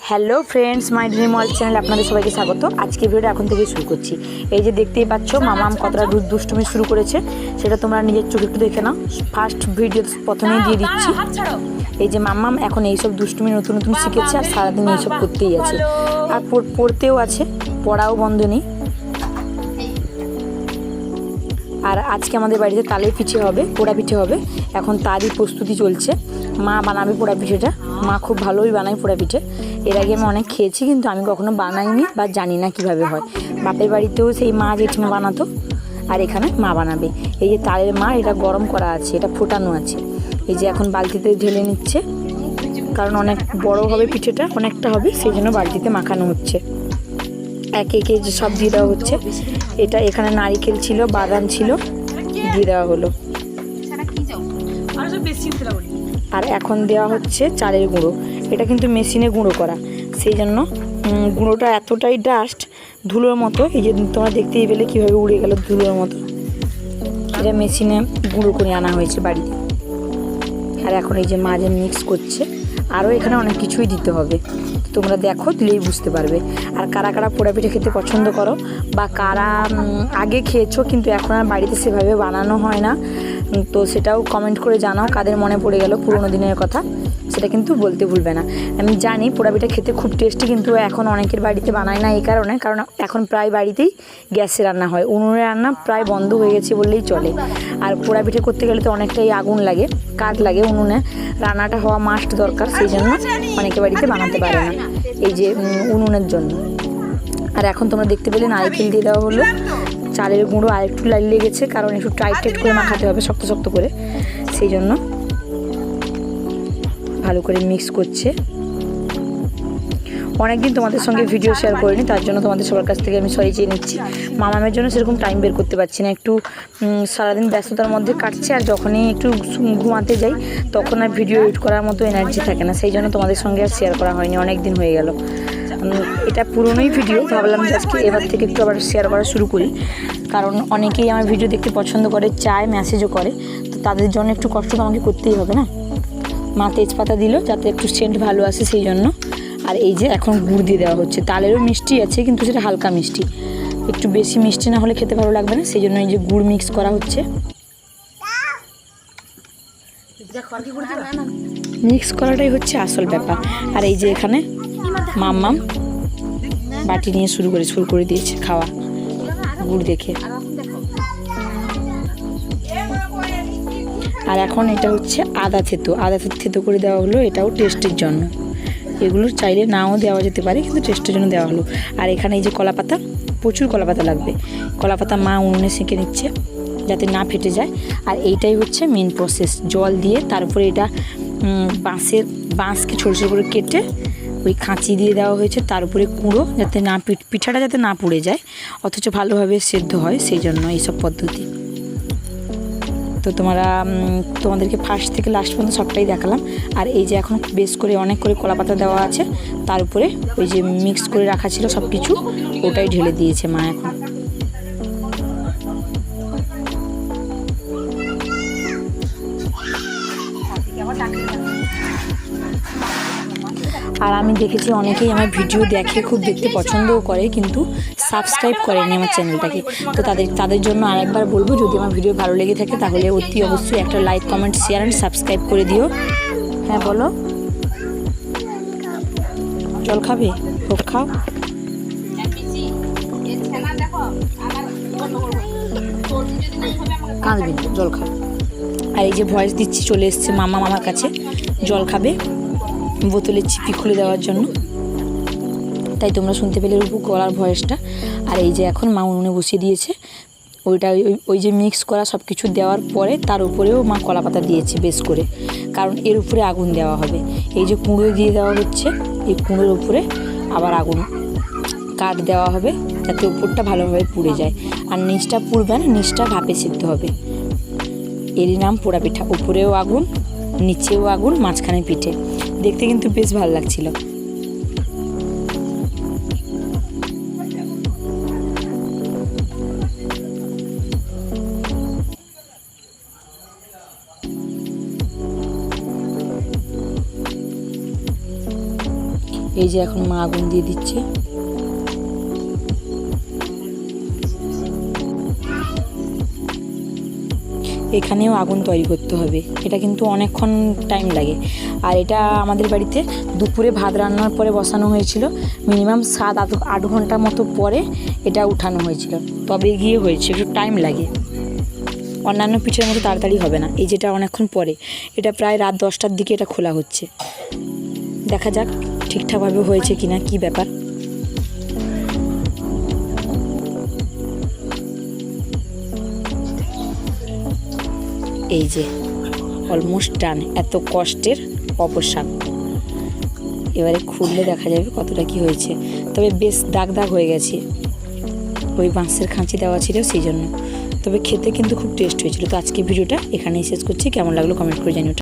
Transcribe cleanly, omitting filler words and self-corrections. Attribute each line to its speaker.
Speaker 1: Hello friends, my dream world চ্যানেলে আপনাদের সবাইকে স্বাগত। আজকে ভিডিওটা এখন থেকে শুরু করছি। এই যে দেখতেই পাচ্ছ মামাম কতটা দুষ্টুমি শুরু করেছে, সেটা তোমরা নিজের চোখে একটু দেখে নাও। ফার্স্ট ভিডিও প্রথমেই দিয়ে দিচ্ছি। এই যে মামাম এখন এইসব দুষ্টুমি নতুন নতুন শিখেছে আর সারাদিন এইসব করতেই আছে, আর পড়তেও আছে, পড়াও বন্ধ নেই। আর আজকে আমাদের বাড়িতে তালের পিঠে হবে, পোড়া পিঠে হবে। এখন তারই প্রস্তুতি চলছে। মা বানাবে পোড়া পিঠেটা। মা খুব ভালোই বানায় পোড়া পিঠে। এর আগে আমি অনেক খেয়েছি, কিন্তু আমি কখনো বানাইনি বা জানি না কিভাবে হয়। বাপের বাড়িতেও সেই মা জেঠিমা বানাতো, আর এখানে মা বানাবে। এই যে তালের মা, এটা গরম করা আছে, এটা ফোটানো আছে। এই যে এখন বালতিতে ঢেলে নিচ্ছে, কারণ অনেক বড় হবে পিঠেটা, অনেকটা হবে, সেই জন্য বালতিতে মাখানো হচ্ছে। একে একে যে সব দিয়ে দেওয়া হচ্ছে। এটা এখানে নারিকেল ছিল, বাদাম ছিল, দিয়ে দেওয়া হলো। আর এখন দেওয়া হচ্ছে চালের গুঁড়ো। এটা কিন্তু মেশিনে গুঁড়ো করা, সেই জন্য গুঁড়োটা এতটাই ডাস্ট, ধুলোর মতো। এই যে তোমরা দেখতেই পেলে কীভাবে উড়ে গেল ধুলোর মতো। এটা মেশিনে গুঁড়ো করে আনা হয়েছে বাড়িতে। আর এখন এই যে মাঝে মিক্স করছে। আরও এখানে অনেক কিছুই দিতে হবে, তোমরা দেখো, দিলেই বুঝতে পারবে। আর কারা কারা পোড়া পিঠে খেতে পছন্দ করো, বা কারা আগে খেয়েছো কিন্তু এখন আর বাড়িতে সেভাবে বানানো হয় না, তো সেটাও কমেন্ট করে জানাও। কাদের মনে পড়ে গেল পুরোনো দিনের কথা, সেটা কিন্তু বলতে ভুলবে না। আমি জানি পোড়া পিঠা খেতে খুব টেস্টি, কিন্তু এখন অনেকের বাড়িতে বানায় না এই কারণ এখন প্রায় বাড়িতেই গ্যাসে রান্না হয়। উনুনে রান্না প্রায় বন্ধ হয়ে গেছে বললেই চলে। আর পোড়া পিঠে করতে গেলে তো অনেকটাই আগুন লাগে, কাঠ লাগে, উনুনে রান্নাটা হওয়া মাস্ট দরকার, সেই জন্য অনেকে বাড়িতে বানাতে পারে না এই যে উনুনের জন্য। আর এখন তোমরা দেখতে পেলে নারকেল দিয়ে দেওয়া হলো। চালের গুঁড়ো আর একটু লেগেছে, কারণ একটু টাইট করে মাখাতে হবে, শক্ত শক্ত করে, সেই জন্য ভালো করে মিক্স করছে। অনেকদিন তোমাদের সঙ্গে ভিডিও শেয়ার করিনি, তার জন্য তোমাদের সবার কাছ থেকে আমি সরি চেয়ে নিচ্ছি। মামামের জন্য সেরকম টাইম বের করতে পারছি না, একটু সারাদিন ব্যস্ততার মধ্যে কাটছে। আর যখনই একটু ঘুমাতে যাই তখন আর ভিডিও এডিট করার মতো এনার্জি থাকে না, সেই জন্য তোমাদের সঙ্গে আর শেয়ার করা হয়নি, অনেক দিন হয়ে গেল। এটা পুরনোই ভিডিও, ভাবলাম যে আজকে এবার থেকে একটু আবার শেয়ার করা শুরু করি, কারণ অনেকেই আমার ভিডিও দেখতে পছন্দ করে, চায়, মেসেজও করে, তো তাদের জন্য একটু কষ্ট তো আমাকে করতেই হবে না। মা তেজপাতা দিল যাতে একটু সেন্ট ভালো আসে, সেই জন্য। আর এই যে এখন গুড় দিয়ে দেওয়া হচ্ছে। তালেরও মিষ্টি আছে, কিন্তু সেটা হালকা মিষ্টি, একটু বেশি মিষ্টি না হলে খেতে ভালো লাগবে না, সেই জন্য এই যে গুড় মিক্স করা হচ্ছে। মিক্স করাটাই হচ্ছে আসল ব্যাপার। আর এই যে এখানে মাম্মাম বাটি নিয়ে শুরু করে দিয়েছে খাওয়া গুড় দেখে। আর এখন এটা হচ্ছে আদা থেতো করে দেওয়া হলো, এটাও টেস্টের জন্য। এগুলো চাইলে নাও দেওয়া যেতে পারে, কিন্তু টেস্টের জন্য দেওয়া হলো। আর এখানে এই যে কলাপাতা, প্রচুর কলাপাতা লাগবে। কলাপাতা মা উনুনে সেঁকে নিচ্ছে যাতে না ফেটে যায়। আর এইটাই হচ্ছে মেন প্রসেস। জল দিয়ে তারপরে এটা বাঁশকে ছোটো ছোটো করে কেটে ওই খাঁচি দিয়ে দেওয়া হয়েছে, তার উপরে কুঁড়ো, যাতে না পিঠাটা যাতে না পুড়ে যায়, অথচ ভালোভাবে সেদ্ধ হয়, সেই জন্য এইসব পদ্ধতি। তো তোমাদেরকে ফার্স্ট থেকে লাস্ট পর্যন্ত সবটাই দেখালাম। আর এই যে এখন বেশ করে অনেক করে কলাপাতা দেওয়া আছে, তার উপরে ওই যে মিক্স করে রাখা ছিল সব কিছু, ওটাই ঢেলে দিয়েছে মা এখন। আর আমি দেখেছি অনেকেই আমার ভিডিও দেখে, খুব দেখতে পছন্দও করে, কিন্তু সাবস্ক্রাইব করেনি আমার চ্যানেলটাকে। তো তাদের জন্য আরেকবার বলবো, যদি আমার ভিডিও ভালো লেগে থাকে তাহলে অতি অবশ্যই একটা like, comment, share and subscribe করে দিও। হ্যাঁ বলো, জল খাবে? হোক, খাও। কাঁদবি না, জল খাও। আর এই যে ভয়েস দিচ্ছি, চলে এসছে মামা মামার কাছে, জল খাবে, বোতলের চিপি খুলে দেওয়ার জন্য, তাই তোমরা শুনতে পেলে গলার ভয়েসটা। আর এই যে এখন মা উনুনে বসিয়ে দিয়েছে ওইটা, ওই যে মিক্স করা সব কিছু দেওয়ার পরে তার উপরেও মা কলাপাতা দিয়েছে বেশ করে, কারণ এর উপরে আগুন দেওয়া হবে। এই যে কুঁড়ো দিয়ে দেওয়া হচ্ছে, এই কুঁড়োর উপরে আবার আগুন কাঠ দেওয়া হবে, যাতে উপরটা ভালোভাবে পুড়ে যায়। আর নিচটা পুড়বে না, নিচটা ভাপে সিদ্ধ হবে। এরই নাম পোড়া পিঠা। উপরেও আগুন, নিচেও আগুন, মাঝখানে পিঠে। দেখতে কিন্তু বেশ ভালো লাগছিল। এই যে এখন মা আগুন দিয়ে দিচ্ছে। এখানেও আগুন তৈরি করতে হবে, এটা কিন্তু অনেকক্ষণ টাইম লাগে। আর এটা আমাদের বাড়িতে দুপুরে ভাত রান্নার পরে বসানো হয়েছিল, মিনিমাম 7-8 ঘন্টা মতো পরে এটা উঠানো হয়েছিল, তবে গিয়ে হয়েছে, একটু টাইম লাগে। অন্যান্য পিঠের মতো তাড়াতাড়ি হবে না। এই যেটা অনেকক্ষণ পরে, এটা প্রায় রাত 10টার দিকে এটা খোলা হচ্ছে। দেখা যাক ঠিকঠাকভাবে হয়েছে কিনা, কি ব্যাপার। এই যে অলমোস্ট ডান, এত কষ্টের অবসান। এবারে খুললে দেখা যাবে কতটা কি হয়েছে, তবে বেশ দাগ দাগ হয়ে গেছে, ওই বাঁশের খাঁচি দেওয়া ছিল সেই জন্য। তবে খেতে কিন্তু খুব টেস্ট হয়েছিল। তো আজকে ভিডিওটা এখানেই শেষ করছি, কেমন লাগলো কমেন্ট করে জানিও।